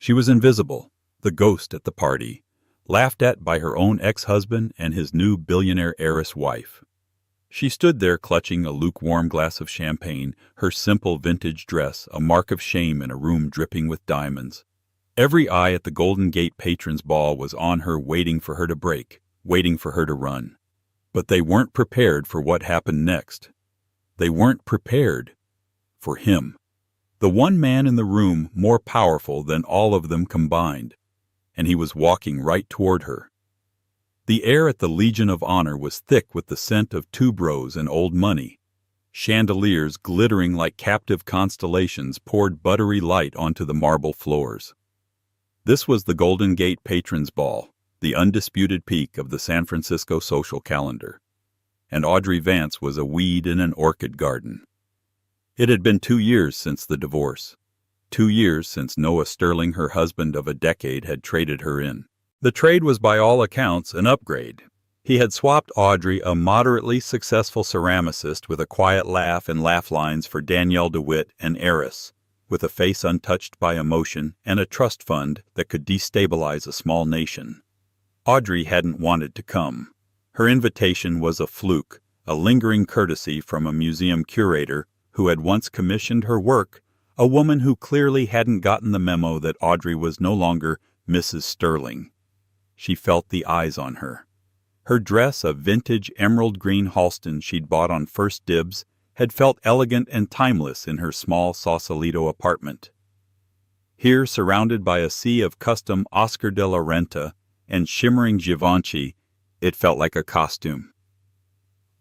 She was invisible, the ghost at the party, laughed at by her own ex-husband and his new billionaire heiress wife. She stood there clutching a lukewarm glass of champagne, her simple vintage dress a mark of shame in a room dripping with diamonds. Every eye at the Golden Gate patrons' ball was on her, waiting for her to break, waiting for her to run. But they weren't prepared for what happened next. They weren't prepared for him. The one man in the room more powerful than all of them combined. And he was walking right toward her. The air at the Legion of Honor was thick with the scent of tuberose and old money. Chandeliers glittering like captive constellations poured buttery light onto the marble floors. This was the Golden Gate Patrons' Ball, the undisputed peak of the San Francisco social calendar. And Audrey Vance was a weed in an orchid garden. It had been 2 years since the divorce. 2 years since Noah Sterling, her husband of a decade, had traded her in. The trade was by all accounts an upgrade. He had swapped Audrey, a moderately successful ceramicist with a quiet laugh and laugh lines, for Danielle DeWitt, an heiress, with a face untouched by emotion and a trust fund that could destabilize a small nation. Audrey hadn't wanted to come. Her invitation was a fluke, a lingering courtesy from a museum curator who had once commissioned her work, a woman who clearly hadn't gotten the memo that Audrey was no longer Mrs. Sterling. She felt the eyes on her. Her dress, a vintage emerald green Halston she'd bought on First Dibs, had felt elegant and timeless in her small Sausalito apartment. Here, surrounded by a sea of custom Oscar de la Renta and shimmering Givenchy, it felt like a costume.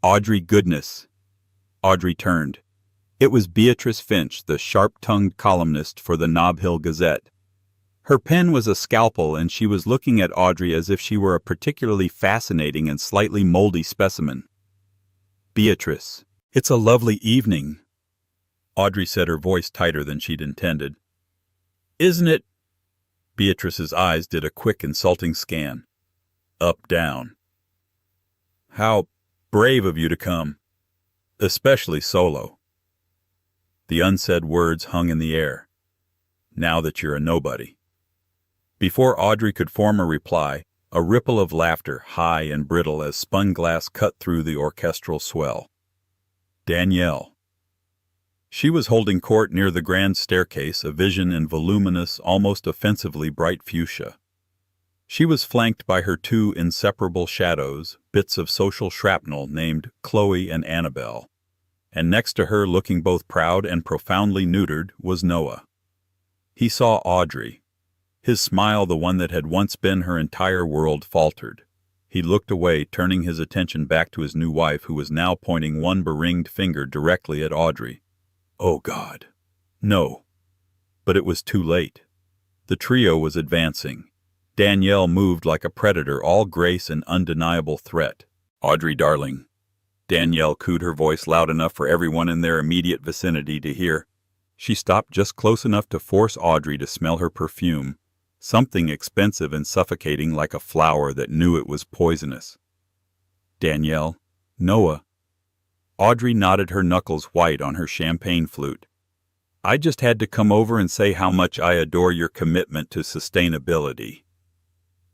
Audrey, goodness! Audrey turned. It was Beatrice Finch, the sharp-tongued columnist for the Nob Hill Gazette. Her pen was a scalpel, and she was looking at Audrey as if she were a particularly fascinating and slightly moldy specimen. "Beatrice, it's a lovely evening," Audrey said, her voice tighter than she'd intended. "Isn't it?" Beatrice's eyes did a quick, insulting scan. Up, down. "How brave of you to come. Especially solo." The unsaid words hung in the air. "Now that you're a nobody." Before Audrey could form a reply, a ripple of laughter, high and brittle as spun glass, cut through the orchestral swell. Danielle. She was holding court near the grand staircase, a vision in voluminous, almost offensively bright fuchsia. She was flanked by her 2 inseparable shadows, bits of social shrapnel named Chloe and Annabelle. And next to her, looking both proud and profoundly neutered, was Noah. He saw Audrey. His smile, the one that had once been her entire world, faltered. He looked away, turning his attention back to his new wife, who was now pointing one beringed finger directly at Audrey. Oh, God. No. But it was too late. The trio was advancing. Danielle moved like a predator, all grace and undeniable threat. "Audrey, darling." Danielle cooed, her voice loud enough for everyone in their immediate vicinity to hear. She stopped just close enough to force Audrey to smell her perfume, something expensive and suffocating like a flower that knew it was poisonous. "Danielle, Noah." Audrey nodded, her knuckles white on her champagne flute. "I just had to come over and say how much I adore your commitment to sustainability,"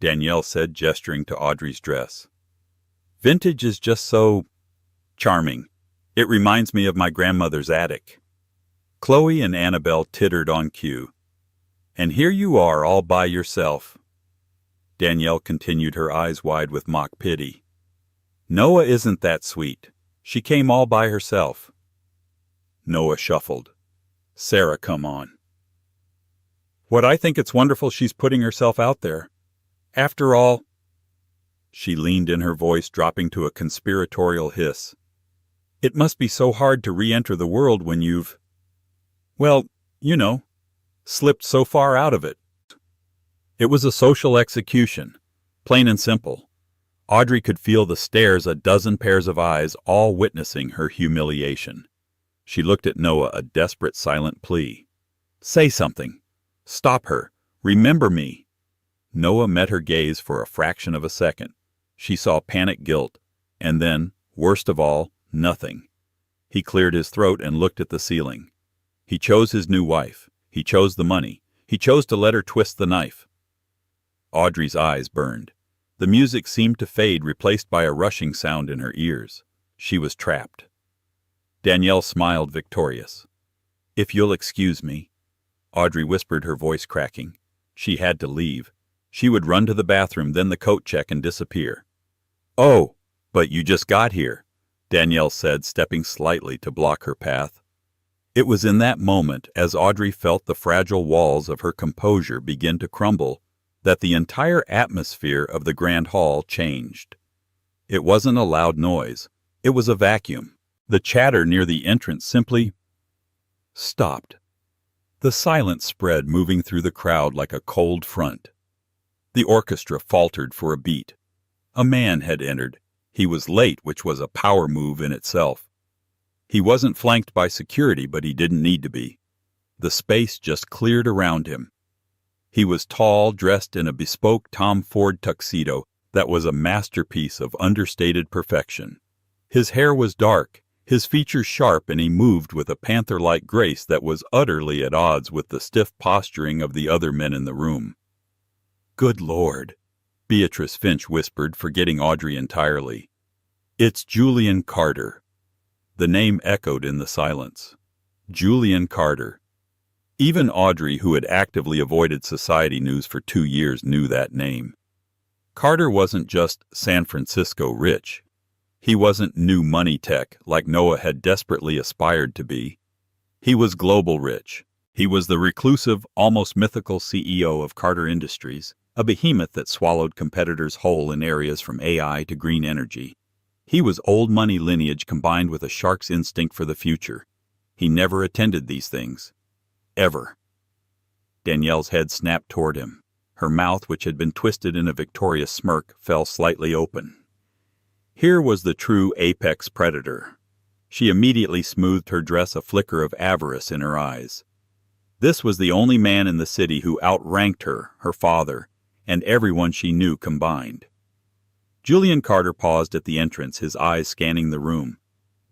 Danielle said, gesturing to Audrey's dress. "Vintage is just so charming. It reminds me of my grandmother's attic." Chloe and Annabelle tittered on cue. "And here you are all by yourself," Danielle continued, her eyes wide with mock pity. "Noah isn't that sweet. She came all by herself." Noah shuffled. "Sarah, come on." "What, I think it's wonderful she's putting herself out there. After all," she leaned in, her voice dropping to a conspiratorial hiss, "it must be so hard to re-enter the world when you've, well, you know, slipped so far out of it." It was a social execution, plain and simple. Audrey could feel the stares, a dozen pairs of eyes, all witnessing her humiliation. She looked at Noah, a desperate silent plea. "Say something. Stop her. Remember me." Noah met her gaze for a fraction of a second. She saw panic guilt, and then, worst of all, nothing. He cleared his throat and looked at the ceiling. He chose his new wife. He chose the money. He chose to let her twist the knife. Audrey's eyes burned. The music seemed to fade, replaced by a rushing sound in her ears. She was trapped. Danielle smiled, victorious. "If you'll excuse me," Audrey whispered, her voice cracking. She had to leave. She would run to the bathroom, then the coat check, and disappear. "Oh, but you just got here," Danielle said, stepping slightly to block her path. It was in that moment, as Audrey felt the fragile walls of her composure begin to crumble, that the entire atmosphere of the grand hall changed. It wasn't a loud noise. It was a vacuum. The chatter near the entrance simply stopped. The silence spread, moving through the crowd like a cold front. The orchestra faltered for a beat. A man had entered. He was late, which was a power move in itself. He wasn't flanked by security, but he didn't need to be. The space just cleared around him. He was tall, dressed in a bespoke Tom Ford tuxedo that was a masterpiece of understated perfection. His hair was dark, his features sharp, and he moved with a panther-like grace that was utterly at odds with the stiff posturing of the other men in the room. "Good Lord," Beatrice Finch whispered, forgetting Audrey entirely. "It's Julian Carter." The name echoed in the silence. Julian Carter. Even Audrey, who had actively avoided society news for 2 years, knew that name. Carter wasn't just San Francisco rich. He wasn't new money tech like Noah had desperately aspired to be. He was global rich. He was the reclusive, almost mythical CEO of Carter Industries, a behemoth that swallowed competitors whole in areas from AI to green energy. He was old money lineage combined with a shark's instinct for the future. He never attended these things. Ever. Danielle's head snapped toward him. Her mouth, which had been twisted in a victorious smirk, fell slightly open. Here was the true apex predator. She immediately smoothed her dress, a flicker of avarice in her eyes. This was the only man in the city who outranked her, her father, and everyone she knew combined. Julian Carter paused at the entrance, his eyes scanning the room.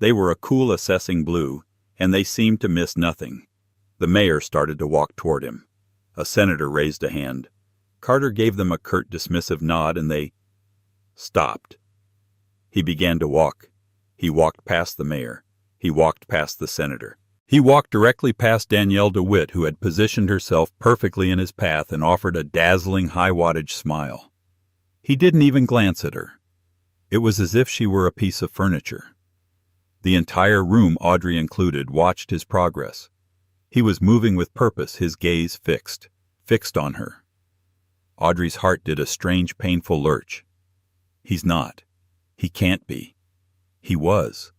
They were a cool, assessing blue, and they seemed to miss nothing. The mayor started to walk toward him. A senator raised a hand. Carter gave them a curt, dismissive nod, and they stopped. He began to walk. He walked past the mayor. He walked past the senator. He walked directly past Danielle DeWitt, who had positioned herself perfectly in his path and offered a dazzling high-wattage smile. He didn't even glance at her. It was as if she were a piece of furniture. The entire room, Audrey included, watched his progress. He was moving with purpose, his gaze fixed on her. Audrey's heart did a strange, painful lurch. He's not. He can't be. He was.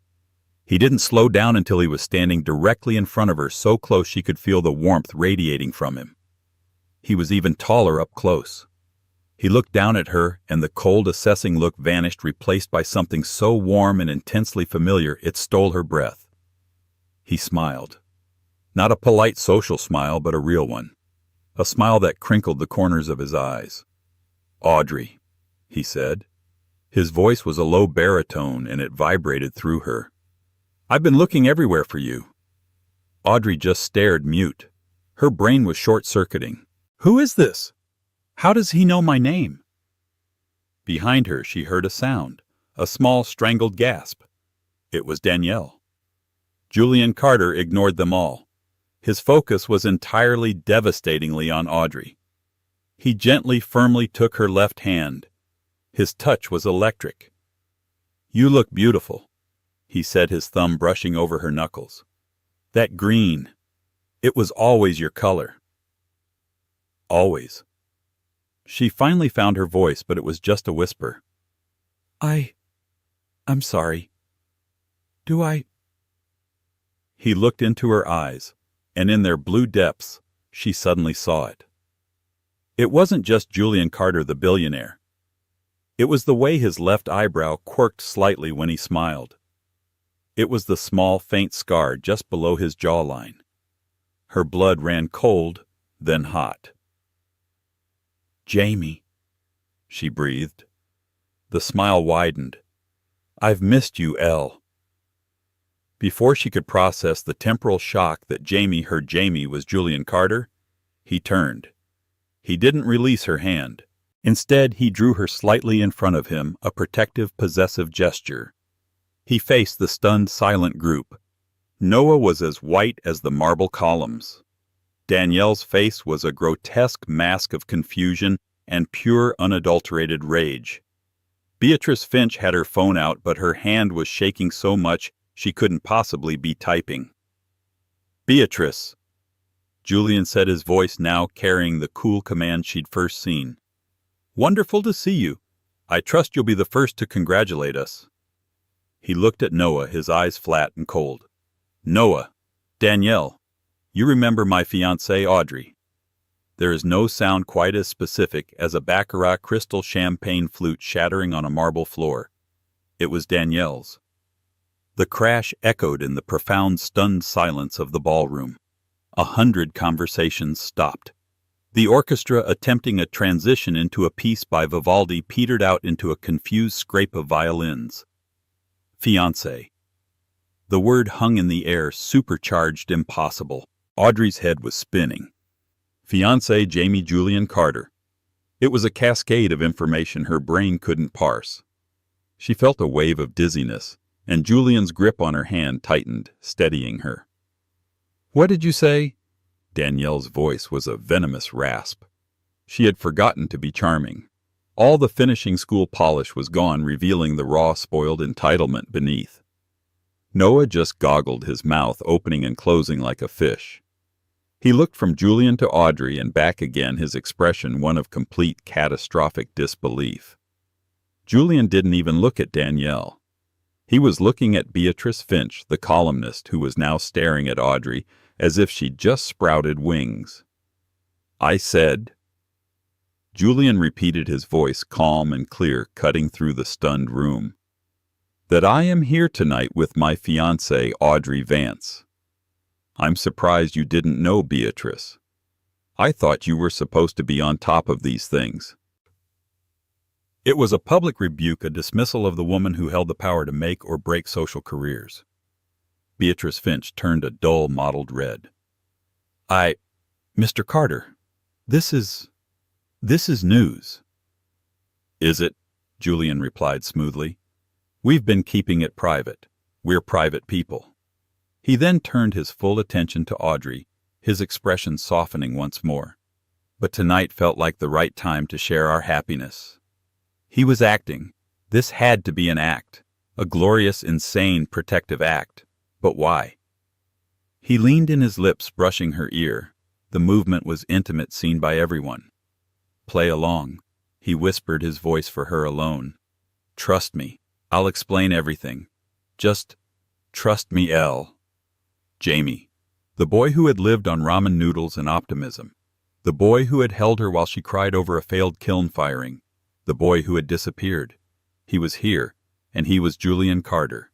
He didn't slow down until he was standing directly in front of her, so close she could feel the warmth radiating from him. He was even taller up close. He looked down at her, and the cold, assessing look vanished, replaced by something so warm and intensely familiar it stole her breath. He smiled. Not a polite social smile, but a real one. A smile that crinkled the corners of his eyes. "Audrey," he said. His voice was a low baritone, and it vibrated through her. "I've been looking everywhere for you." Audrey just stared, mute. Her brain was short-circuiting. "Who is this? How does he know my name?" Behind her, she heard a sound, a small, strangled gasp. It was Danielle. Julian Carter ignored them all. His focus was entirely, devastatingly on Audrey. He gently, firmly took her left hand. His touch was electric. "You look beautiful," he said, his thumb brushing over her knuckles. "That green, it was always your color." Always. She finally found her voice, but it was just a whisper. I'm sorry. Do I?" He looked into her eyes, and in their blue depths, she suddenly saw it. It wasn't just Julian Carter, the billionaire. It was the way his left eyebrow quirked slightly when he smiled. It was the small, faint scar just below his jawline. Her blood ran cold, then hot. "Jamie," she breathed. The smile widened. "I've missed you, Elle." Before she could process the temporal shock that Jamie was Julian Carter, He turned. He didn't release her hand. Instead, he drew her slightly in front of him, a protective, possessive gesture. He faced the stunned, silent group. Noah was as white as the marble columns. Danielle's face was a grotesque mask of confusion and pure, unadulterated rage. Beatrice Finch had her phone out, but her hand was shaking so much she couldn't possibly be typing. "Beatrice," Julian said, his voice now carrying the cool command she'd first seen. "Wonderful to see you. I trust you'll be the first to congratulate us." He looked at Noah, his eyes flat and cold. "Noah, Danielle, you remember my fiancée, Audrey." There is no sound quite as specific as a Baccarat crystal champagne flute shattering on a marble floor. It was Danielle's. The crash echoed in the profound, stunned silence of the ballroom. 100 conversations stopped. The orchestra, attempting a transition into a piece by Vivaldi, petered out into a confused scrape of violins. Fiancée. The word hung in the air, supercharged, impossible. Audrey's head was spinning. Fiancée Jamie Julian Carter. It was a cascade of information her brain couldn't parse. She felt a wave of dizziness, and Julian's grip on her hand tightened, steadying her. "What did you say?" Danielle's voice was a venomous rasp. She had forgotten to be charming. All the finishing school polish was gone, revealing the raw, spoiled entitlement beneath. Noah just goggled, his mouth opening and closing like a fish. He looked from Julian to Audrey and back again, his expression one of complete, catastrophic disbelief. Julian didn't even look at Danielle. He was looking at Beatrice Finch, the columnist, who was now staring at Audrey as if she'd just sprouted wings. "I said," Julian repeated, his voice calm and clear, cutting through the stunned room, "that I am here tonight with my fiancée, Audrey Vance. I'm surprised you didn't know, Beatrice. I thought you were supposed to be on top of these things." It was a public rebuke, a dismissal of the woman who held the power to make or break social careers. Beatrice Finch turned a dull, mottled red. Mr. Carter, this is news." "Is it?" Julian replied smoothly. "We've been keeping it private. We're private people." He then turned his full attention to Audrey, his expression softening once more. "But tonight felt like the right time to share our happiness." He was acting. This had to be an act. A glorious, insane, protective act. But why? He leaned in, his lips brushing her ear. The movement was intimate, seen by everyone. "Play along," he whispered, his voice for her alone. "Trust me. I'll explain everything. Just trust me, Jamie. The boy who had lived on ramen noodles and optimism. The boy who had held her while she cried over a failed kiln firing. The boy who had disappeared. He was here, and he was Julian Carter.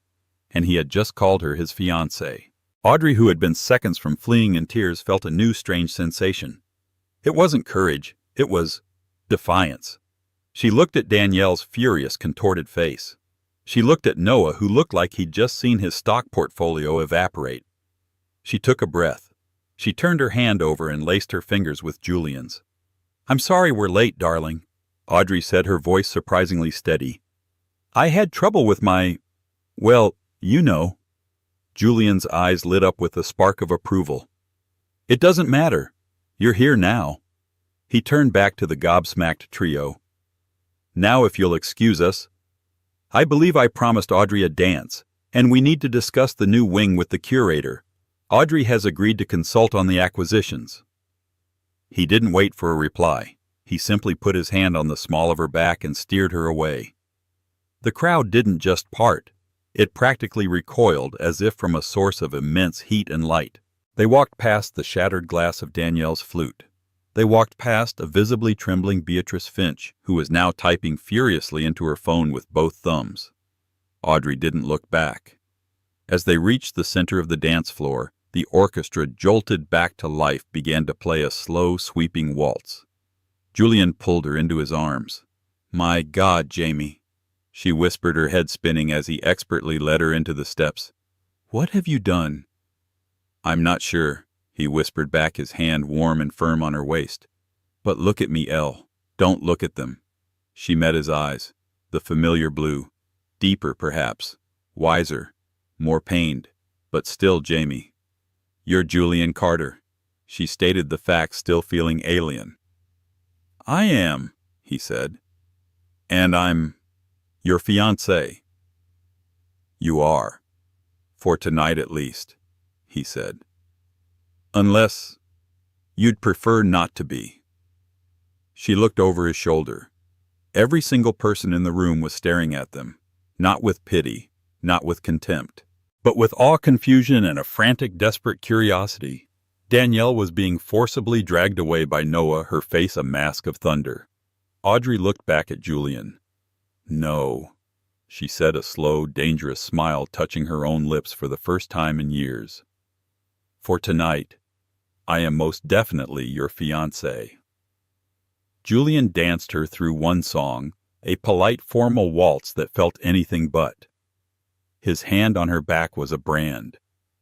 And he had just called her his fiancée. Audrey, who had been seconds from fleeing in tears, felt a new strange sensation. It wasn't courage, it was defiance. She looked at Danielle's furious, contorted face. She looked at Noah, who looked like he'd just seen his stock portfolio evaporate. She took a breath. She turned her hand over and laced her fingers with Julian's. "I'm sorry we're late, darling," Audrey said, her voice surprisingly steady. "I had trouble with well, you know." Julian's eyes lit up with a spark of approval. "It doesn't matter. You're here now." He turned back to the gobsmacked trio. "Now, if you'll excuse us, I believe I promised Audrey a dance, and we need to discuss the new wing with the curator. Audrey has agreed to consult on the acquisitions." He didn't wait for a reply. He simply put his hand on the small of her back and steered her away. The crowd didn't just part. It practically recoiled, as if from a source of immense heat and light. They walked past the shattered glass of Danielle's flute. They walked past a visibly trembling Beatrice Finch, who was now typing furiously into her phone with both thumbs. Audrey didn't look back. As they reached the center of the dance floor, the orchestra, jolted back to life, began to play a slow, sweeping waltz. Julian pulled her into his arms. "My God, Jamie," she whispered, her head spinning as he expertly led her into the steps. "What have you done?" "I'm not sure." he whispered back, his hand warm and firm on her waist. But look at me, Elle. Don't look at them. She met his eyes, the familiar blue, deeper perhaps, wiser, more pained, but still Jamie. You're Julian Carter. She stated the fact, still feeling alien. I am, he said. And I'm your fiancé. You are. For tonight at least, he said. Unless you'd prefer not to be. She looked over his shoulder. Every single person in the room was staring at them, not with pity, not with contempt, but with awe, confusion, and a frantic, desperate curiosity. Danielle was being forcibly dragged away by Noah, her face a mask of thunder. Audrey looked back at Julian. No, she said, a slow, dangerous smile touching her own lips for the first time in years. For tonight, I am most definitely your fiancé. Julian danced her through one song, a polite, formal waltz that felt anything but. His hand on her back was a brand.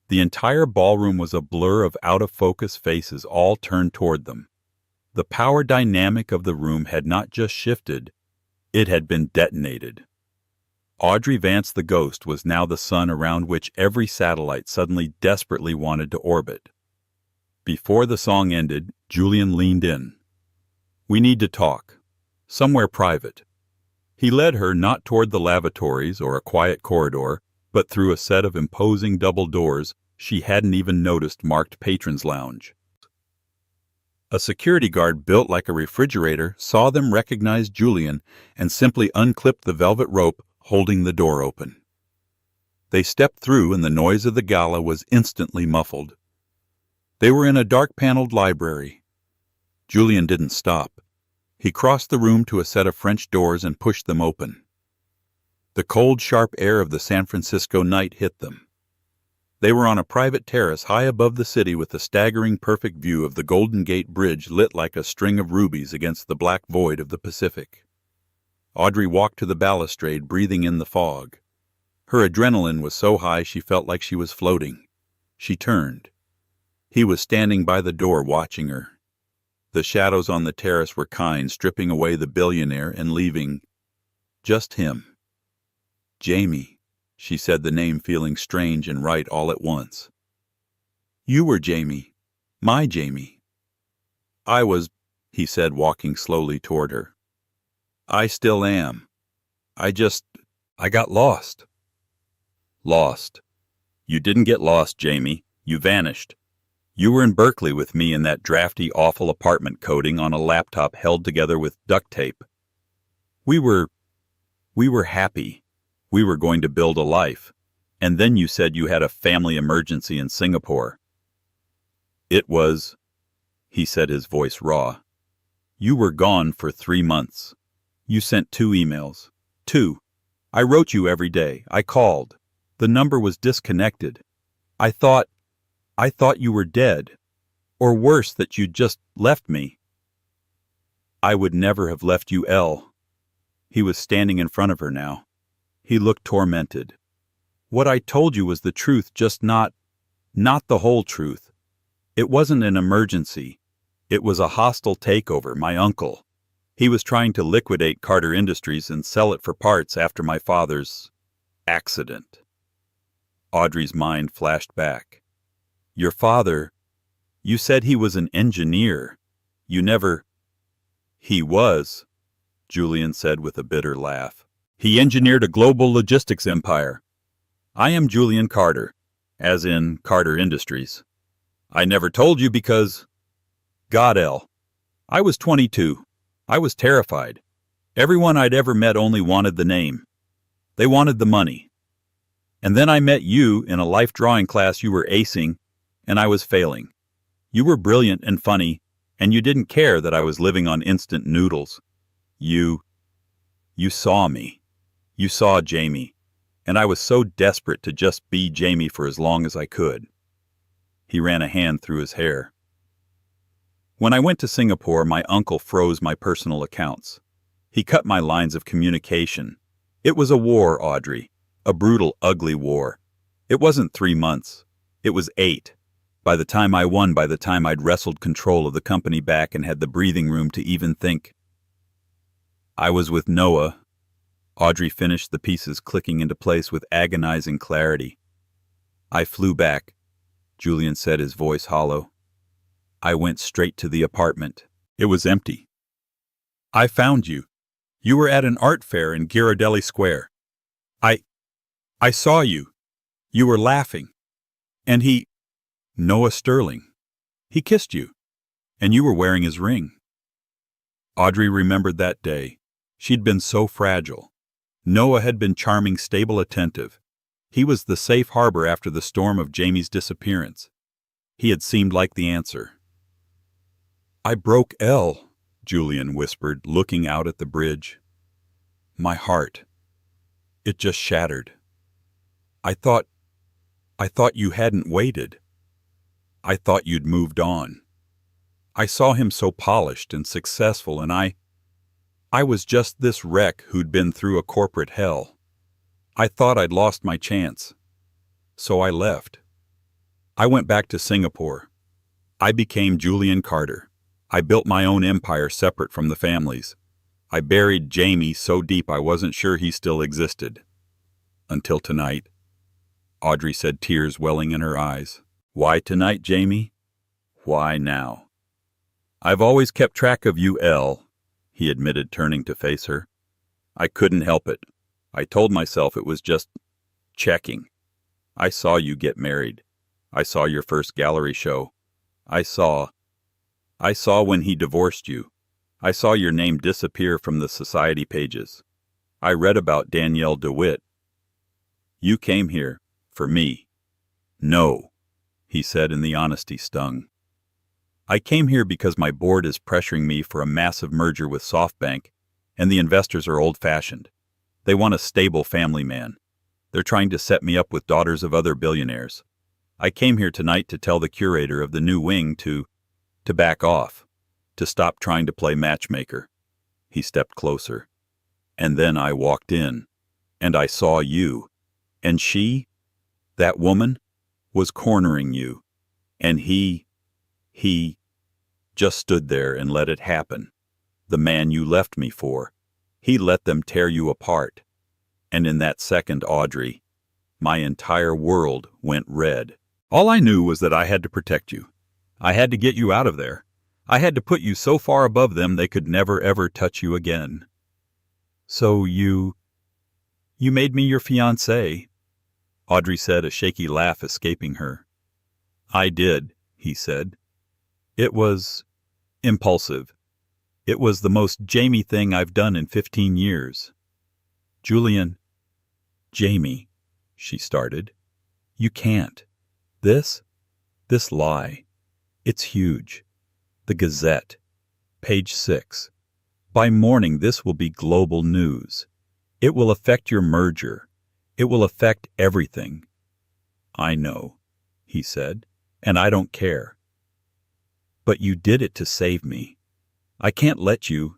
The entire ballroom was a blur of out-of-focus faces, all turned toward them. The power dynamic of the room had not just shifted, it had been detonated. Audrey Vance the Ghost was now the sun around which every satellite suddenly desperately wanted to orbit. Before the song ended, Julian leaned in. We need to talk. Somewhere private. He led her not toward the lavatories or a quiet corridor, but through a set of imposing double doors she hadn't even noticed marked Patrons Lounge. A security guard built like a refrigerator saw them recognize Julian and simply unclipped the velvet rope holding the door open. They stepped through and the noise of the gala was instantly muffled. They were in a dark-paneled library. Julian didn't stop. He crossed the room to a set of French doors and pushed them open. The cold, sharp air of the San Francisco night hit them. They were on a private terrace high above the city with a staggering perfect view of the Golden Gate Bridge lit like a string of rubies against the black void of the Pacific. Audrey walked to the balustrade, breathing in the fog. Her adrenaline was so high she felt like she was floating. She turned. He was standing by the door watching her. The shadows on the terrace were kind, stripping away the billionaire and leaving just him. Jamie, she said the name, feeling strange and right all at once. You were Jamie. My Jamie. I was, he said, walking slowly toward her. I still am. I got lost. Lost. You didn't get lost, Jamie. You vanished. You were in Berkeley with me in that drafty, awful apartment coating on a laptop held together with duct tape. We were happy. We were going to build a life. And then you said you had a family emergency in Singapore. It was, he said, his voice raw. You were gone for 3 months. You sent 2 emails. 2. I wrote you every day. I called. The number was disconnected. I thought you were dead. Or worse, that you'd just left me. I would never have left you, Elle. He was standing in front of her now. He looked tormented. What I told you was the truth, just not the whole truth. It wasn't an emergency. It was a hostile takeover, my uncle. He was trying to liquidate Carter Industries and sell it for parts after my father's accident. Audrey's mind flashed back. Your father, you said he was an engineer. You never... He was, Julian said with a bitter laugh. He engineered a global logistics empire. I am Julian Carter, as in Carter Industries. I never told you because... God, Elle. I was 22. I was terrified. Everyone I'd ever met only wanted the name. They wanted the money. And then I met you in a life drawing class you were acing, and I was failing. You were brilliant and funny, and you didn't care that I was living on instant noodles. You saw me. You saw Jamie, and I was so desperate to just be Jamie for as long as I could. He ran a hand through his hair. When I went to Singapore, my uncle froze my personal accounts. He cut my lines of communication. It was a war, Audrey. A brutal, ugly war. It wasn't 3 months. It was 8. By the time I won, by the time I'd wrestled control of the company back and had the breathing room to even think. I was with Noah. Audrey finished, the pieces clicking into place with agonizing clarity. I flew back, Julian said, his voice hollow. I went straight to the apartment. It was empty. I found you. You were at an art fair in Ghirardelli Square. I saw you. You were laughing. And Noah Sterling. He kissed you. And you were wearing his ring. Audrey remembered that day. She'd been so fragile. Noah had been charming, stable, attentive. He was the safe harbor after the storm of Jamie's disappearance. He had seemed like the answer. I broke Elle, Julian whispered, looking out at the bridge. My heart. It just shattered. I thought you hadn't waited. I thought you'd moved on. I saw him so polished and successful, and I was just this wreck who'd been through a corporate hell. I thought I'd lost my chance. So I left. I went back to Singapore. I became Julian Carter. I built my own empire separate from the family's. I buried Jamie so deep I wasn't sure he still existed. Until tonight. Audrey said, tears welling in her eyes. Why tonight, Jamie? Why now? I've always kept track of you, Elle, he admitted, turning to face her. I couldn't help it. I told myself it was just checking. I saw you get married. I saw your first gallery show. I saw when he divorced you. I saw your name disappear from the society pages. I read about Danielle DeWitt. You came here for me. No, he said, and the honesty stung. I came here because my board is pressuring me for a massive merger with SoftBank, and the investors are old-fashioned. They want a stable family man. They're trying to set me up with daughters of other billionaires. I came here tonight to tell the curator of the new wing to back off, to stop trying to play matchmaker. He stepped closer. And then I walked in, and I saw you. And she, that woman, was cornering you. And he just stood there and let it happen. The man you left me for. He let them tear you apart. And in that second, Audrey, my entire world went red. All I knew was that I had to protect you. I had to get you out of there. I had to put you so far above them they could never ever touch you again. So you made me your fiancée, Audrey said, a shaky laugh escaping her. I did, he said. It was impulsive. It was the most Jamie thing I've done in 15 years. Julian, Jamie, she started. You can't. This lie. It's huge. The Gazette. Page 6. By morning this will be global news. It will affect your merger. It will affect everything. I know, he said, and I don't care. But you did it to save me. I can't let you.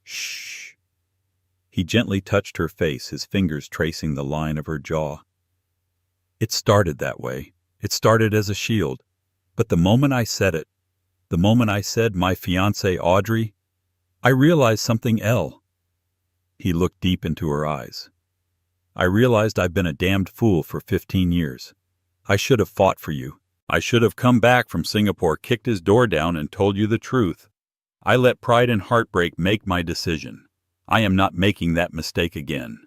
Shh. He gently touched her face, his fingers tracing the line of her jaw. It started that way. It started as a shield. But the moment I said it, the moment I said my fiancée Audrey, I realized something else. He looked deep into her eyes. I realized I've been a damned fool for 15 years. I should have fought for you. I should have come back from Singapore, kicked his door down, and told you the truth. I let pride and heartbreak make my decision. I am not making that mistake again.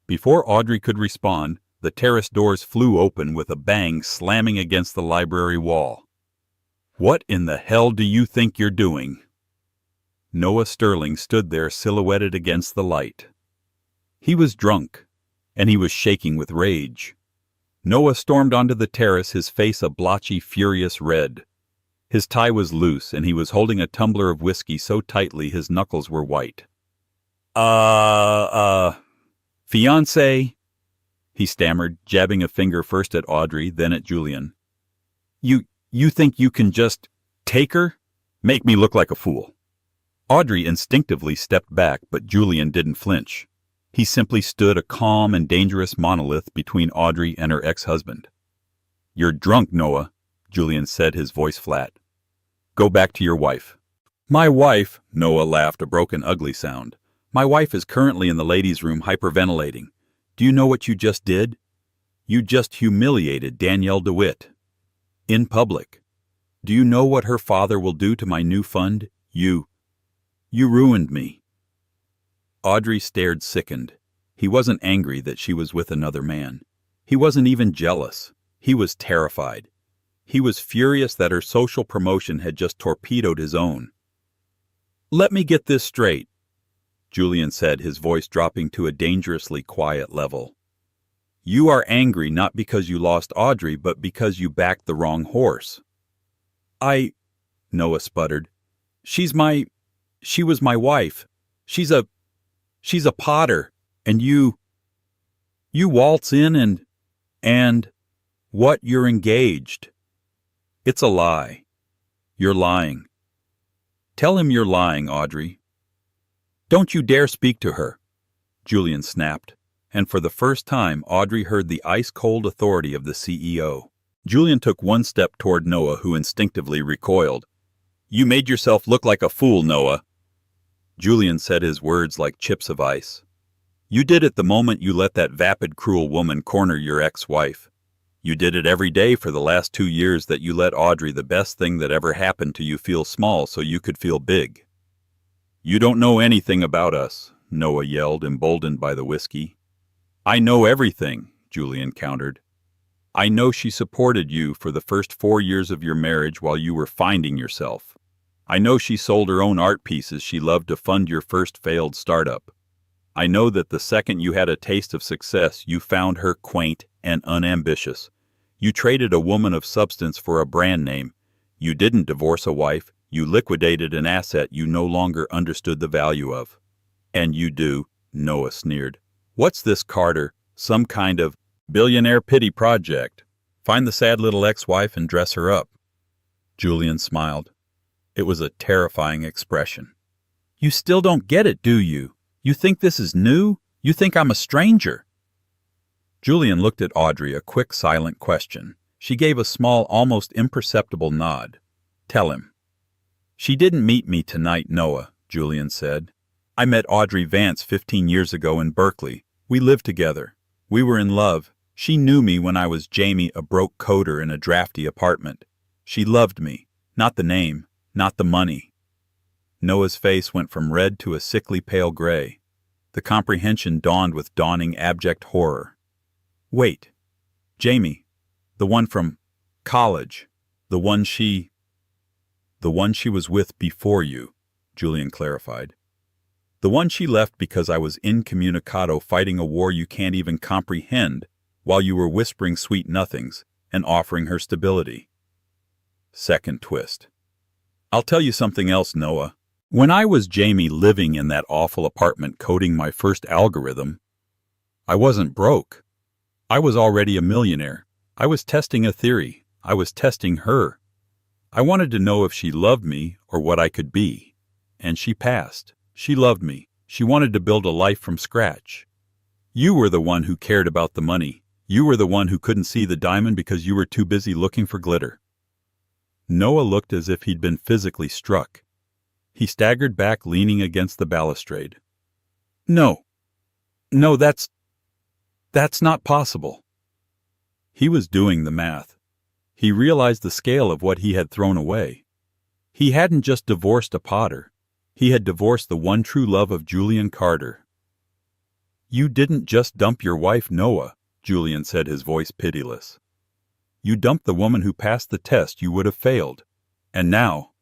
Before Audrey could respond, the terrace doors flew open with a bang, slamming against the library wall. What in the hell do you think you're doing? Noah Sterling stood there silhouetted against the light. He was drunk, and he was shaking with rage. Noah stormed onto the terrace, his face a blotchy, furious red. His tie was loose, and he was holding a tumbler of whiskey so tightly his knuckles were white. Fiancé, he stammered, jabbing a finger first at Audrey, then at Julian. You think you can just take her? Make me look like a fool. Audrey instinctively stepped back, but Julian didn't flinch. He simply stood, a calm and dangerous monolith between Audrey and her ex-husband. You're drunk, Noah. Julian said, his voice flat. Go back to your wife. My wife, Noah laughed, a broken, ugly sound. My wife is currently in the ladies' room hyperventilating. Do you know what you just did? You just humiliated Danielle DeWitt. In public. Do you know what her father will do to my new fund? You ruined me. Audrey stared, sickened. He wasn't angry that she was with another man. He wasn't even jealous. He was terrified. He was furious that her social promotion had just torpedoed his own. Let me get this straight, Julian said, his voice dropping to a dangerously quiet level. You are angry not because you lost Audrey, but because you backed the wrong horse. Noah sputtered. She was my wife. She's a Potter, and you waltz in and what, you're engaged. It's a lie. You're lying. Tell him you're lying, Audrey. Don't you dare speak to her, Julian snapped, and for the first time Audrey heard the ice-cold authority of the CEO. Julian took one step toward Noah, who instinctively recoiled. You made yourself look like a fool, Noah. Julian said, his words like chips of ice. You did it the moment you let that vapid, cruel woman corner your ex-wife. You did it every day for the last 2 years that you let Audrey, the best thing that ever happened to you, feel small so you could feel big. You don't know anything about us, Noah yelled, emboldened by the whiskey. I know everything, Julian countered. I know she supported you for the first 4 years of your marriage while you were finding yourself. I know she sold her own art pieces she loved to fund your first failed startup. I know that the second you had a taste of success, you found her quaint and unambitious. You traded a woman of substance for a brand name. You didn't divorce a wife. You liquidated an asset you no longer understood the value of. And you do, Noah sneered. What's this, Carter? Some kind of billionaire pity project? Find the sad little ex-wife and dress her up. Julian smiled. It was a terrifying expression. You still don't get it, do you? You think this is new? You think I'm a stranger? Julian looked at Audrey, a quick, silent question. She gave a small, almost imperceptible nod. Tell him. She didn't meet me tonight, Noah, Julian said. I met Audrey Vance 15 years ago in Berkeley. We lived together. We were in love. She knew me when I was Jamie, a broke coder in a drafty apartment. She loved me. Not the name, not the money. Noah's face went from red to a sickly pale gray. The comprehension dawned with dawning abject horror. Wait. Jamie. The one from college. The one she was with before you, Julian clarified. The one she left because I was incommunicado fighting a war you can't even comprehend while you were whispering sweet nothings and offering her stability. Second twist. I'll tell you something else, Noah. When I was Jamie living in that awful apartment coding my first algorithm, I wasn't broke. I was already a millionaire. I was testing a theory. I was testing her. I wanted to know if she loved me or what I could be. And she passed. She loved me. She wanted to build a life from scratch. You were the one who cared about the money. You were the one who couldn't see the diamond because you were too busy looking for glitter. Noah looked as if he'd been physically struck. He staggered back, leaning against the balustrade. No, that's not possible. He was doing the math. He realized the scale of what he had thrown away. He hadn't just divorced a Potter. He had divorced the one true love of Julian Carter. You didn't just dump your wife, Noah, Julian said, his voice pitiless. You dumped the woman who passed the test you would have failed. And now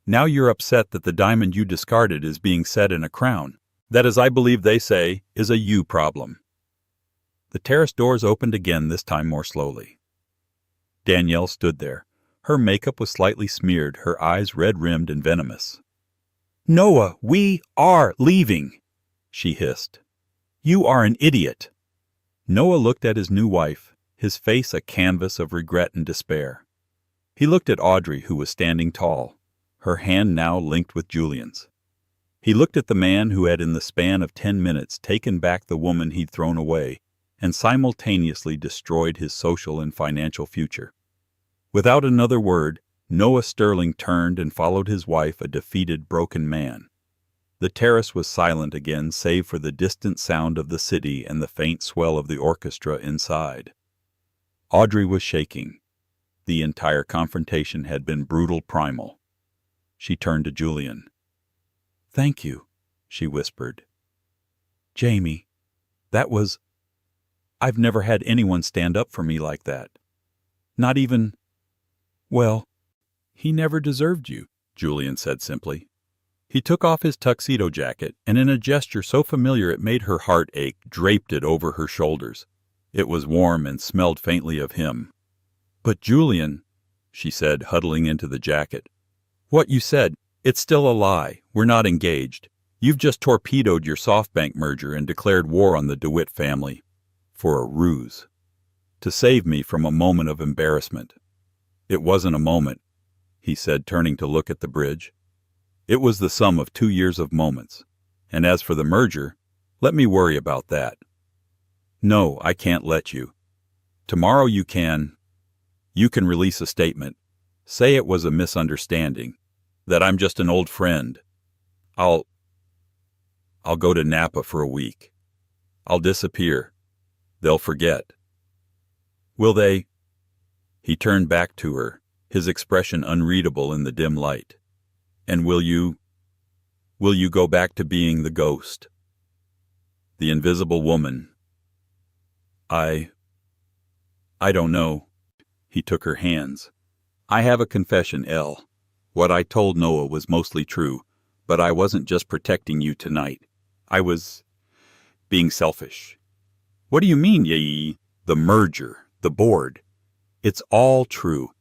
you're upset that the diamond you discarded is being set in a crown. That, as I believe they say, is a you problem. The terrace doors opened again, this time more slowly. Danielle stood there. Her makeup was slightly smeared, her eyes red-rimmed and venomous. Noah, we are leaving, she hissed. You are an idiot. Noah looked at his new wife, his face a canvas of regret and despair. He looked at Audrey, who was standing tall, her hand now linked with Julian's. He looked at the man who had in the span of 10 minutes taken back the woman he'd thrown away and simultaneously destroyed his social and financial future. Without another word, Noah Sterling turned and followed his wife, a defeated, broken man. The terrace was silent again, save for the distant sound of the city and the faint swell of the orchestra inside. Audrey was shaking. The entire confrontation had been brutal, primal. She turned to Julian. "Thank you," she whispered. "Jamie, that was... I've never had anyone stand up for me like that. Not even... Well, he never deserved you," Julian said simply. He took off his tuxedo jacket, and in a gesture so familiar it made her heart ache, draped it over her shoulders. It was warm and smelled faintly of him. "But Julian," she said, huddling into the jacket, "what you said, it's still a lie. We're not engaged. You've just torpedoed your SoftBank merger and declared war on the DeWitt family. For a ruse. To save me from a moment of embarrassment." "It wasn't a moment," he said, turning to look at the bridge. "It was the sum of 2 years of moments. And as for the merger, let me worry about that." "No, I can't let you. Tomorrow you can release a statement. Say it was a misunderstanding. That I'm just an old friend. I'll go to Napa for a week. I'll disappear. They'll forget." "Will they?" He turned back to her, his expression unreadable in the dim light. "And will you go back to being the ghost? The invisible woman?" I don't know." He took her hands. "I have a confession, Elle. What I told Noah was mostly true, but I wasn't just protecting you tonight. I was being selfish." "What do you mean, Yee?" "The merger, the board. It's all true.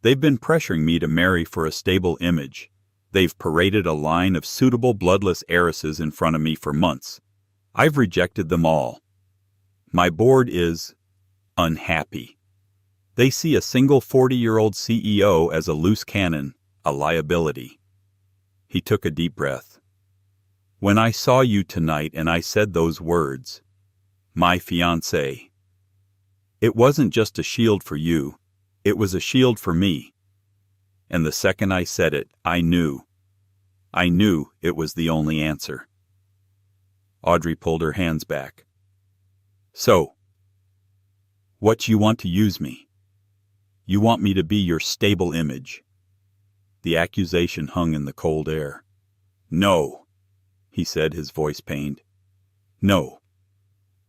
They've been pressuring me to marry for a stable image. They've paraded a line of suitable bloodless heiresses in front of me for months. I've rejected them all. My board is unhappy. They see a single 40-year-old CEO as a loose cannon, a liability." He took a deep breath. "When I saw you tonight and I said those words, my fiancée, it wasn't just a shield for you, it was a shield for me. And the second I said it, I knew it was the only answer." Audrey pulled her hands back. "So, what you want to use me? You want me to be your stable image?" The accusation hung in the cold air. "No," he said, his voice pained. "No.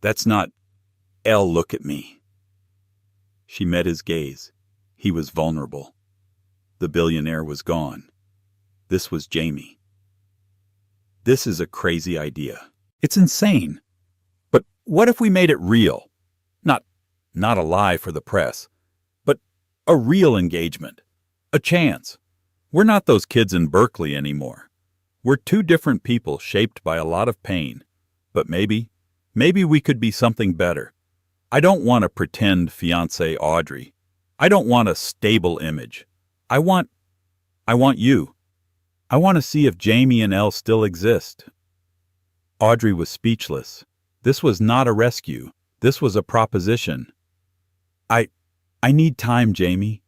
That's not... Elle, look at me." She met his gaze. He was vulnerable. The billionaire was gone. This was Jamie. "This is a crazy idea. It's insane. But what if we made it real? Not a lie for the press, but a real engagement. A chance. We're not those kids in Berkeley anymore. We're two different people shaped by a lot of pain. But maybe we could be something better. I don't want a pretend fiancée Audrey. I don't want a stable image. I want you. I want to see if Jamie and Elle still exist." Audrey was speechless. This was not a rescue. This was a proposition. I need time, Jamie.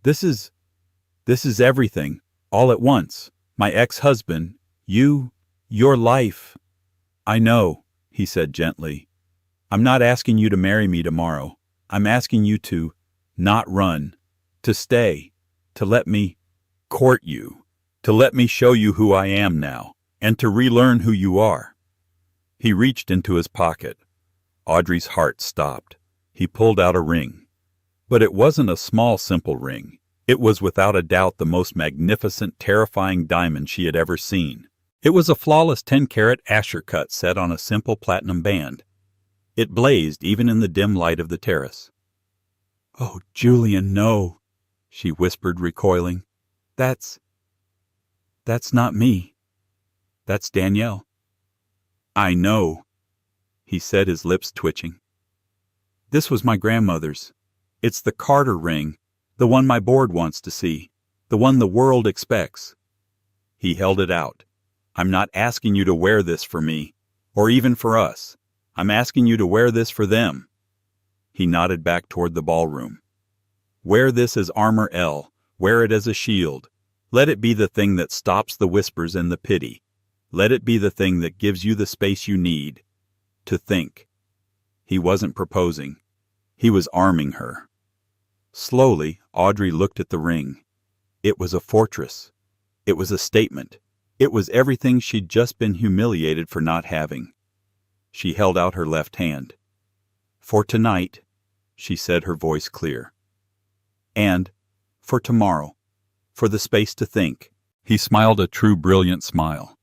This is everything, all at once. My ex-husband, you, your life. "I know," he said gently. "I'm not asking you to marry me tomorrow. I'm asking you to not run, to stay, to let me court you, to let me show you who I am now, and to relearn who you are." He reached into his pocket. Audrey's heart stopped. He pulled out a ring. But it wasn't a small, simple ring. It was without a doubt the most magnificent, terrifying diamond she had ever seen. It was a flawless 10-carat Asher cut set on a simple platinum band. It blazed even in the dim light of the terrace. "Oh, Julian, no," she whispered, recoiling. That's not me. That's Danielle." "I know," he said, his lips twitching. "This was my grandmother's. It's the Carter ring, the one my board wants to see, the one the world expects." He held it out. "I'm not asking you to wear this for me, or even for us. I'm asking you to wear this for them." He nodded back toward the ballroom. Wear this as armor L. Wear it as a shield. Let it be the thing that stops the whispers and the pity. Let it be the thing that gives you the space you need to think. He wasn't proposing. He was arming her. Slowly, Audrey looked at the ring. It was a fortress. It was a statement. It was everything she'd just been humiliated for not having. She held out her left hand. "For tonight," she said, her voice clear. "And for tomorrow. For the space to think." He smiled a true brilliant smile.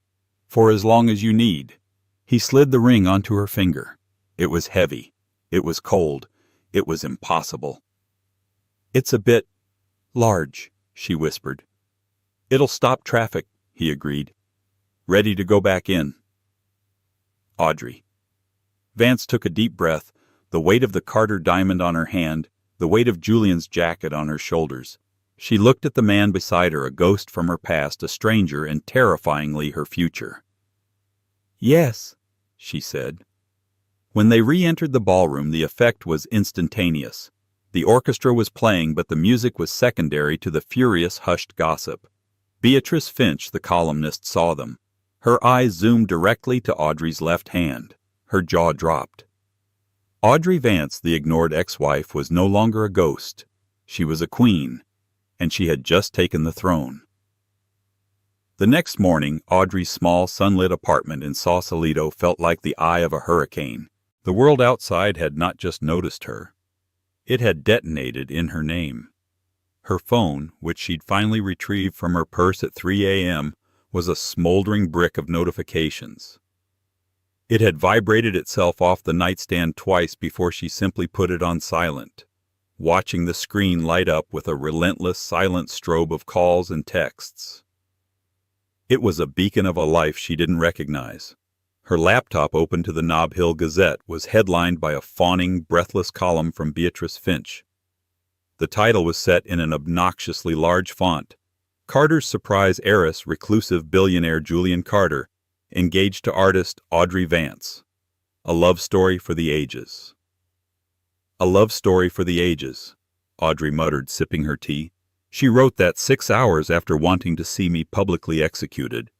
"For as long as you need." He slid the ring onto her finger. It was heavy. It was cold. It was impossible. "It's a bit large," she whispered. "It'll stop traffic," he agreed. "Ready to go back in." Audrey. Vance took a deep breath, the weight of the Carter diamond on her hand, the weight of Julian's jacket on her shoulders. She looked at the man beside her, a ghost from her past, a stranger, and terrifyingly her future. "Yes," she said. When they re-entered the ballroom, the effect was instantaneous. The orchestra was playing, but the music was secondary to the furious, hushed gossip. Beatrice Finch, the columnist, saw them. Her eyes zoomed directly to Audrey's left hand. Her jaw dropped. Audrey Vance, the ignored ex-wife, was no longer a ghost. She was a queen, and she had just taken the throne. The next morning, Audrey's small, sunlit apartment in Sausalito felt like the eye of a hurricane. The world outside had not just noticed her. It had detonated in her name. Her phone, which she'd finally retrieved from her purse at 3 a.m., was a smoldering brick of notifications. It had vibrated itself off the nightstand twice before she simply put it on silent, watching the screen light up with a relentless, silent strobe of calls and texts. It was a beacon of a life she didn't recognize. Her laptop, open to the Nob Hill Gazette, was headlined by a fawning, breathless column from Beatrice Finch. The title was set in an obnoxiously large font. Carter's surprise heiress, reclusive billionaire Julian Carter, engaged to artist Audrey Vance. A love story for the ages. "A love story for the ages," Audrey muttered, sipping her tea. "She wrote that 6 hours after wanting to see me publicly executed."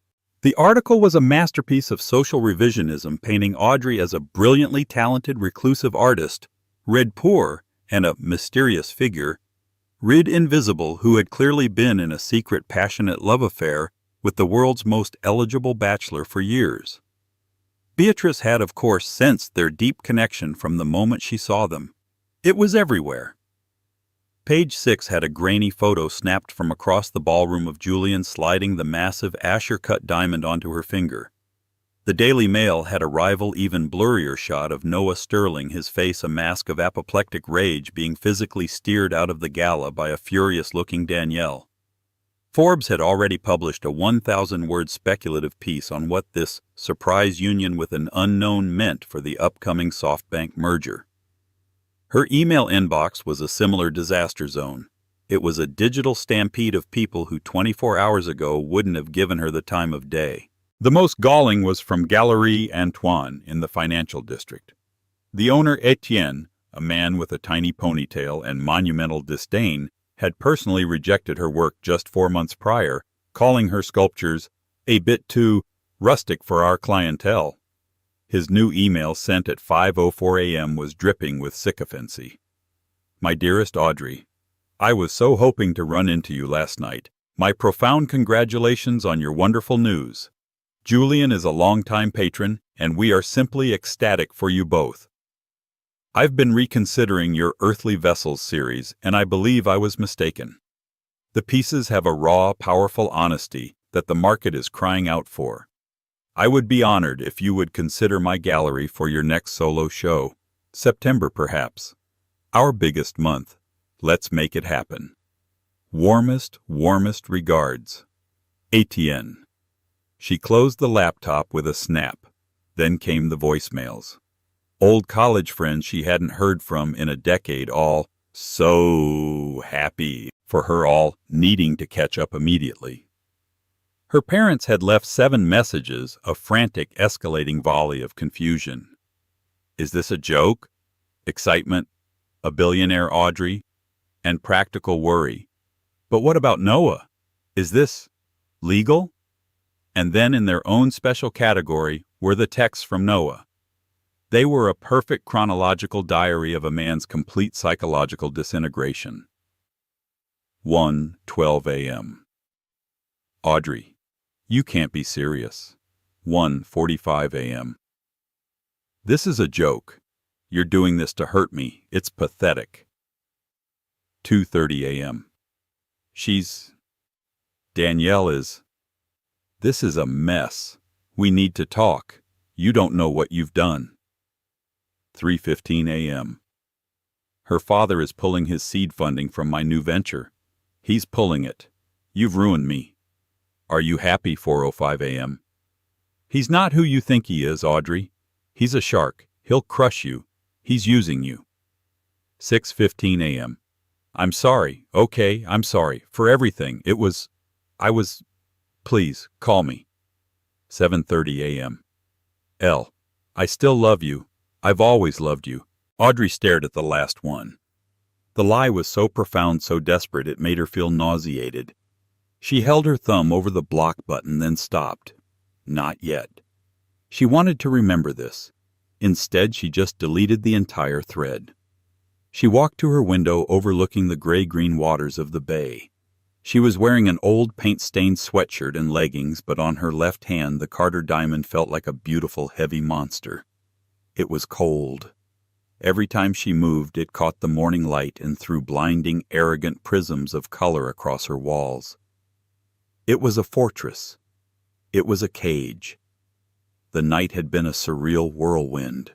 The article was a masterpiece of social revisionism, painting Audrey as a brilliantly talented reclusive artist, rid poor, and a mysterious figure, rid invisible, who had clearly been in a secret passionate love affair with the world's most eligible bachelor for years. Beatrice had, of course, sensed their deep connection from the moment she saw them. It was everywhere. Page 6 had a grainy photo snapped from across the ballroom of Julian sliding the massive Asher-cut diamond onto her finger. The Daily Mail had a rival, even blurrier shot of Noah Sterling, his face a mask of apoplectic rage, being physically steered out of the gala by a furious-looking Danielle. Forbes had already published a 1,000-word speculative piece on what this surprise union with an unknown meant for the upcoming SoftBank merger. Her email inbox was a similar disaster zone. It was a digital stampede of people who 24 hours ago wouldn't have given her the time of day. The most galling was from Galerie Antoine in the financial district. The owner, Etienne, a man with a tiny ponytail and monumental disdain, had personally rejected her work just 4 months prior, calling her sculptures a bit too rustic for our clientele. His new email, sent at 5:04 a.m., was dripping with sycophancy. "My dearest Audrey, I was so hoping to run into you last night. My profound congratulations on your wonderful news. Julian is a longtime patron, and we are simply ecstatic for you both. I've been reconsidering your Earthly Vessels series, and I believe I was mistaken. The pieces have a raw, powerful honesty that the market is crying out for. I would be honored if you would consider my gallery for your next solo show. September, perhaps. Our biggest month. Let's make it happen. Warmest regards. Etienne." She closed the laptop with a snap. Then came the voicemails. Old college friends she hadn't heard from in a decade, all so happy for her, all needing to catch up immediately. Her parents had left 7 messages, a frantic, escalating volley of confusion. Is this a joke? Excitement? A billionaire Audrey? and practical worry. But what about Noah? Is this legal? And then in their own special category were the texts from Noah. They were a perfect chronological diary of a man's complete psychological disintegration. 1:12 a.m. Audrey, you can't be serious. 1:45 a.m. This is a joke. You're doing this to hurt me. It's pathetic. 2:30 a.m. Danielle is. This is a mess. We need to talk. You don't know what you've done. 3:15 a.m. Her father is pulling his seed funding from my new venture. He's pulling it. You've ruined me. Are you happy? 4:05 a.m. He's not who you think he is, Audrey. He's a shark. He'll crush you. He's using you. 6:15 a.m. I'm sorry. Okay, I'm sorry. For everything. Please, call me. 7:30 a.m. I still love you. I've always loved you. Audrey stared at the last one. The lie was so profound, so desperate, it made her feel nauseated. She held her thumb over the block button, then stopped. Not yet. She wanted to remember this. Instead, she just deleted the entire thread. She walked to her window overlooking the gray-green waters of the bay. She was wearing an old paint-stained sweatshirt and leggings, but on her left hand the Carter diamond felt like a beautiful, heavy monster. It was cold. Every time she moved, it caught the morning light and threw blinding, arrogant prisms of color across her walls. It was a fortress. It was a cage. The night had been a surreal whirlwind.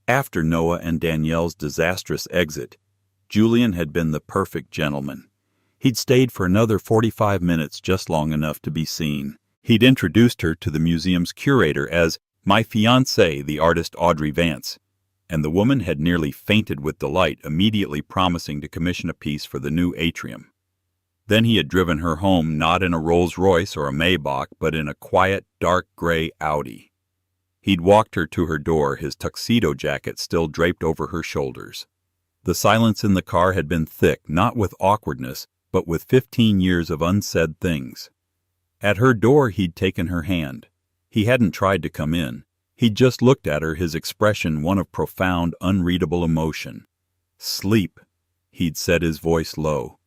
After Noah and Danielle's disastrous exit, Julian had been the perfect gentleman. He'd stayed for another 45 minutes, just long enough to be seen. He'd introduced her to the museum's curator as my fiancée, the artist Audrey Vance, and the woman had nearly fainted with delight, immediately promising to commission a piece for the new atrium. Then he had driven her home not in a Rolls-Royce or a Maybach, but in a quiet, dark gray Audi. He'd walked her to her door, his tuxedo jacket still draped over her shoulders. The silence in the car had been thick, not with awkwardness, but with 15 years of unsaid things. At her door he'd taken her hand. He hadn't tried to come in. He'd just looked at her, his expression one of profound, unreadable emotion. Sleep, he'd said, his voice low.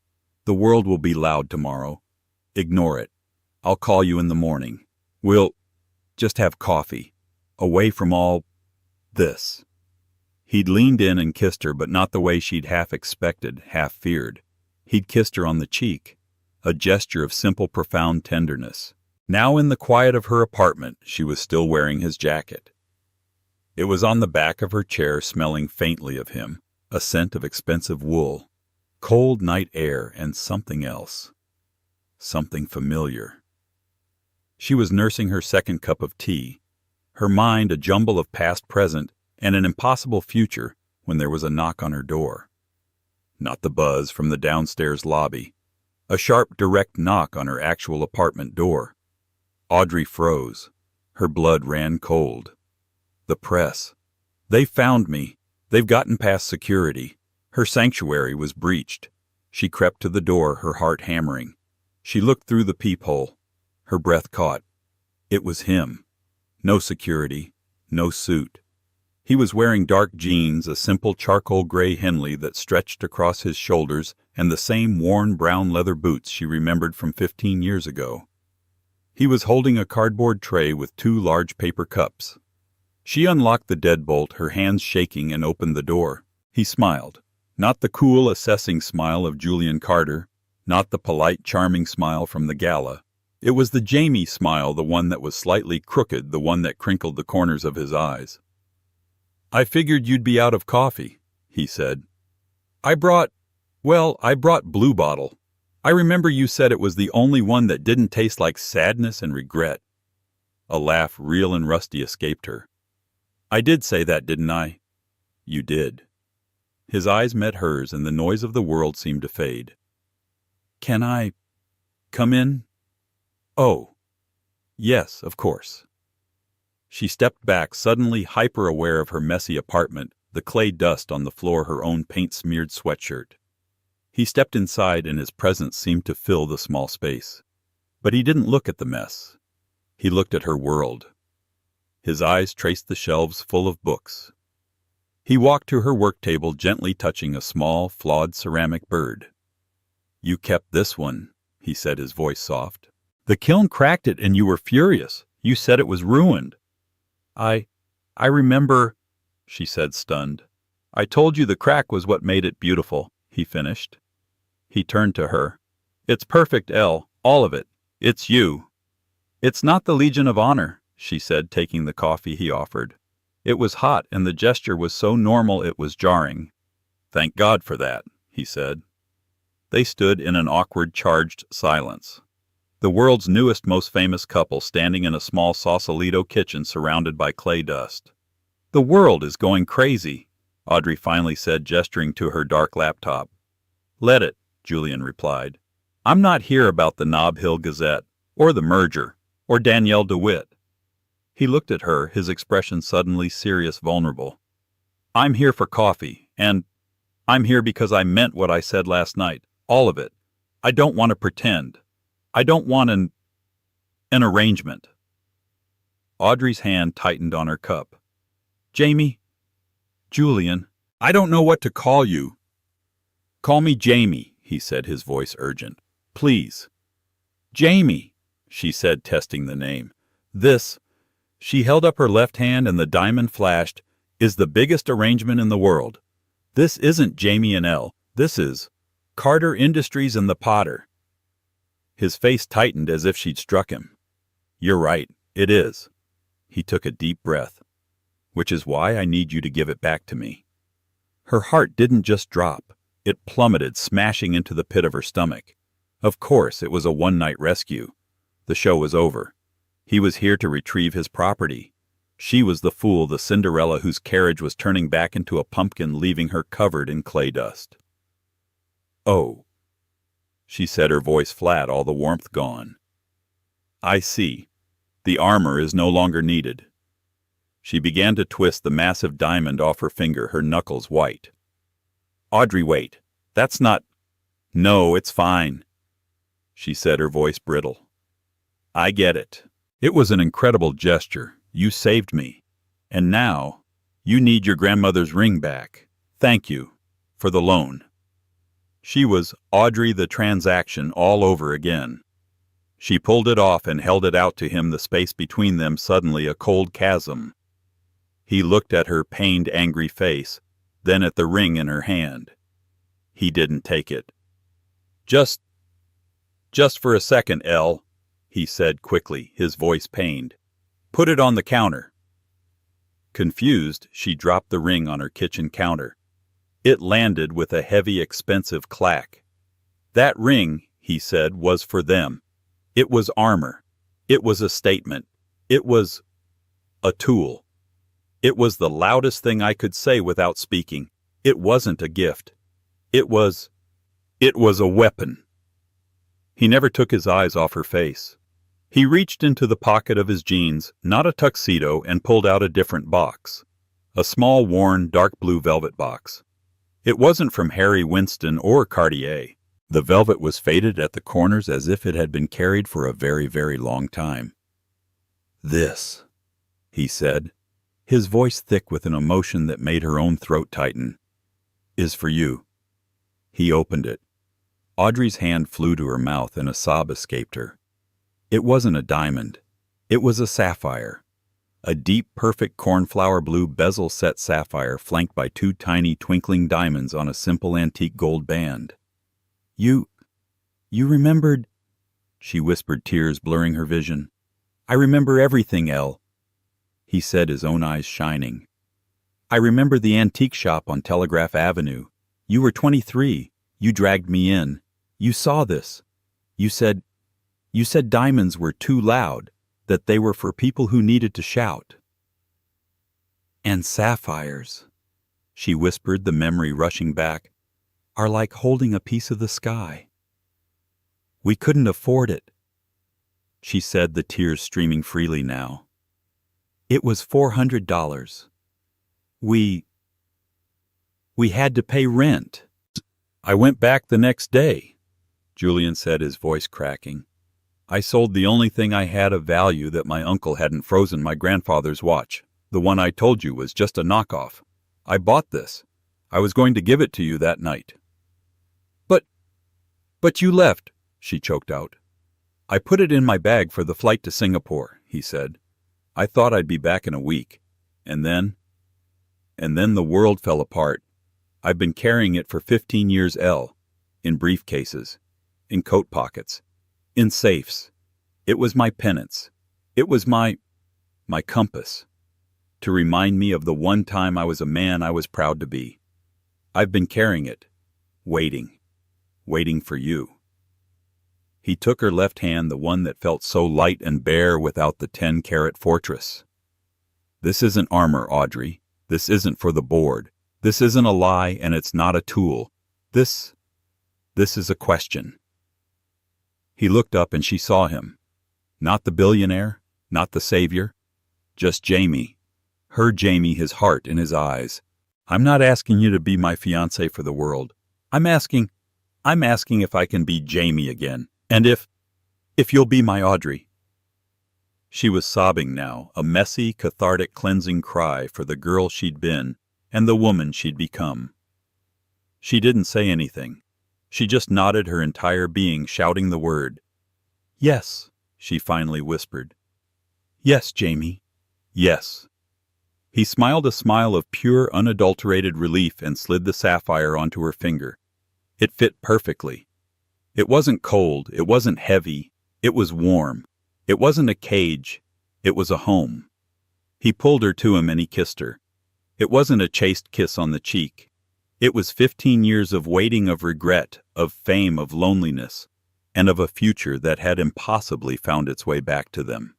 The world will be loud tomorrow. Ignore it. I'll call you in the morning. We'll just have coffee. Away from all this. He'd leaned in and kissed her, but not the way she'd half expected, half feared. He'd kissed her on the cheek, a gesture of simple, profound tenderness. Now in the quiet of her apartment, she was still wearing his jacket. It was on the back of her chair, smelling faintly of him, a scent of expensive wool, cold night air, and something else. Something familiar. She was nursing her second cup of tea, her mind a jumble of past, present, and an impossible future, when there was a knock on her door. Not the buzz from the downstairs lobby. A sharp, direct knock on her actual apartment door. Audrey froze. Her blood ran cold. The press. They found me. They've gotten past security. Her sanctuary was breached. She crept to the door, her heart hammering. She looked through the peephole. Her breath caught. It was him. No security. No suit. He was wearing dark jeans, a simple charcoal gray Henley that stretched across his shoulders, and the same worn brown leather boots she remembered from 15 years ago. He was holding a cardboard tray with 2 large paper cups. She unlocked the deadbolt, her hands shaking, and opened the door. He smiled. Not the cool, assessing smile of Julian Carter, not the polite, charming smile from the gala. It was the Jamie smile, the one that was slightly crooked, the one that crinkled the corners of his eyes. I figured you'd be out of coffee, he said. I brought Blue Bottle. I remember you said it was the only one that didn't taste like sadness and regret. A laugh, real and rusty, escaped her. I did say that, didn't I? You did. His eyes met hers, and the noise of the world seemed to fade. Can I come in? Oh, yes, of course. She stepped back, suddenly hyper-aware of her messy apartment, the clay dust on the floor, her own paint-smeared sweatshirt. He stepped inside and his presence seemed to fill the small space. But he didn't look at the mess. He looked at her world. His eyes traced the shelves full of books. He walked to her work table, gently touching a small, flawed ceramic bird. "You kept this one," he said, his voice soft. "The kiln cracked it and you were furious. You said it was ruined." I remember," she said, stunned. "I told you the crack was what made it beautiful," he finished. He turned to her. "It's perfect, Elle, all of it. It's you." "It's not the Legion of Honor," she said, taking the coffee he offered. It was hot, and the gesture was so normal it was jarring. "Thank God for that," he said. They stood in an awkward, charged silence. The world's newest, most famous couple standing in a small Sausalito kitchen surrounded by clay dust. "The world is going crazy," Audrey finally said, gesturing to her dark laptop. "Let it," Julian replied. "I'm not here about the Nob Hill Gazette, or the merger, or Danielle DeWitt." He looked at her, his expression suddenly serious, vulnerable. "I'm here for coffee, and I'm here because I meant what I said last night, all of it. I don't want to pretend. I don't want an arrangement." Audrey's hand tightened on her cup. "Jamie? Julian, I don't know what to call you." "Call me Jamie," he said, his voice urgent. "Please." "Jamie," she said, testing the name. "This," she held up her left hand and the diamond flashed, "is the biggest arrangement in the world. This isn't Jamie and Elle. This is Carter Industries and the Potter." His face tightened as if she'd struck him. "You're right, it is." He took a deep breath. "Which is why I need you to give it back to me." Her heart didn't just drop. It plummeted, smashing into the pit of her stomach. Of course, it was a one-night rescue. The show was over. He was here to retrieve his property. She was the fool, the Cinderella whose carriage was turning back into a pumpkin, leaving her covered in clay dust. "Oh," she said, her voice flat, all the warmth gone. "I see. The armor is no longer needed." She began to twist the massive diamond off her finger, her knuckles white. "Audrey, wait. That's not—" "No, it's fine," she said, her voice brittle. "I get it. It was an incredible gesture. You saved me. And now, you need your grandmother's ring back. Thank you. For the loan." She was Audrey the transaction all over again. She pulled it off and held it out to him, the space between them suddenly a cold chasm. He looked at her pained, angry face, then at the ring in her hand. He didn't take it. Just for a second, Elle," he said quickly, his voice pained. "Put it on the counter." Confused, she dropped the ring on her kitchen counter. It landed with a heavy, expensive clack. "That ring," he said, "was for them. It was armor. It was a statement. It was a tool. It was the loudest thing I could say without speaking. It wasn't a gift. It was a weapon." He never took his eyes off her face. He reached into the pocket of his jeans, not a tuxedo, and pulled out a different box. A small, worn, dark blue velvet box. It wasn't from Harry Winston or Cartier. The velvet was faded at the corners as if it had been carried for a very, very long time. "This," he said, his voice thick with an emotion that made her own throat tighten, "is for you." He opened it. Audrey's hand flew to her mouth and a sob escaped her. It wasn't a diamond. It was a sapphire. A deep, perfect cornflower blue bezel-set sapphire flanked by two tiny twinkling diamonds on a simple antique gold band. You remembered," she whispered, tears blurring her vision. "I remember everything, Elle," he said, his own eyes shining. "I remember the antique shop on Telegraph Avenue. You were 23. You dragged me in. You saw this. You said diamonds were too loud, that they were for people who needed to shout." "And sapphires," she whispered, the memory rushing back, "are like holding a piece of the sky." "We couldn't afford it," she said, the tears streaming freely now. "It was $400. We had to pay rent." I went back the next day, Julian said, his voice cracking. I sold the only thing I had of value that my uncle hadn't frozen, my grandfather's watch. The one I told you was just a knockoff. I bought this. I was going to give it to you that night. But you left, she choked out. I put it in my bag for the flight to Singapore, he said. I thought I'd be back in a week. And then the world fell apart. I've been carrying it for 15 years, in briefcases, in coat pockets, in safes. It was my penance. It was my compass, to remind me of the one time I was a man I was proud to be. I've been carrying it, waiting for you. He took her left hand, the one that felt so light and bare without the 10-carat fortress. This isn't armor, Audrey. This isn't for the board. This isn't a lie, and it's not a tool. This is a question. He looked up and she saw him. Not the billionaire, not the savior, just Jamie. Her Jamie, his heart in his eyes. I'm not asking you to be my fiancé for the world. I'm asking if I can be Jamie again, and if you'll be my Audrey. She was sobbing now, a messy, cathartic, cleansing cry for the girl she'd been and the woman she'd become. She didn't say anything. She just nodded, her entire being shouting the word. Yes, she finally whispered. Yes, Jamie. Yes. He smiled a smile of pure, unadulterated relief and slid the sapphire onto her finger. It fit perfectly. It wasn't cold, it wasn't heavy, it was warm. It wasn't a cage, it was a home. He pulled her to him and he kissed her. It wasn't a chaste kiss on the cheek. It was 15 years of waiting, of regret, of fame, of loneliness, and of a future that had impossibly found its way back to them.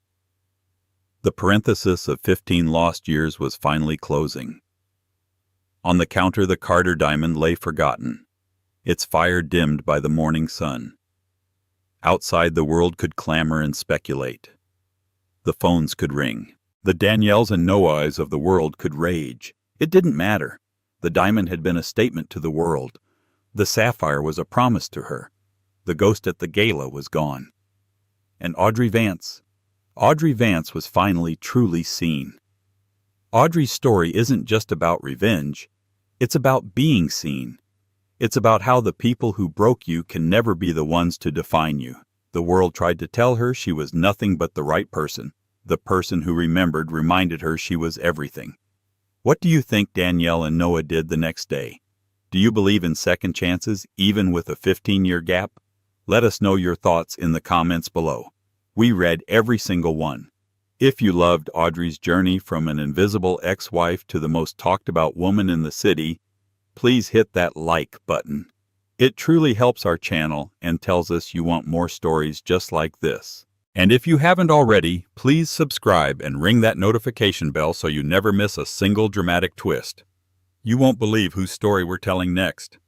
The parenthesis of 15 lost years was finally closing. On the counter the Carter diamond lay forgotten, its fire dimmed by the morning sun. Outside the world could clamor and speculate. The phones could ring. The Danielles and Noahs of the world could rage. It didn't matter. The diamond had been a statement to the world. The sapphire was a promise to her. The ghost at the gala was gone. And Audrey Vance was finally truly seen. Audrey's story isn't just about revenge. It's about being seen. It's about how the people who broke you can never be the ones to define you. The world tried to tell her she was nothing but the right person. The person who reminded her she was everything. What do you think Danielle and Noah did the next day? Do you believe in second chances, even with a 15-year gap? Let us know your thoughts in the comments below. We read every single one. If you loved Audrey's journey from an invisible ex-wife to the most talked-about woman in the city, please hit that like button. It truly helps our channel and tells us you want more stories just like this. And if you haven't already, please subscribe and ring that notification bell so you never miss a single dramatic twist. You won't believe whose story we're telling next.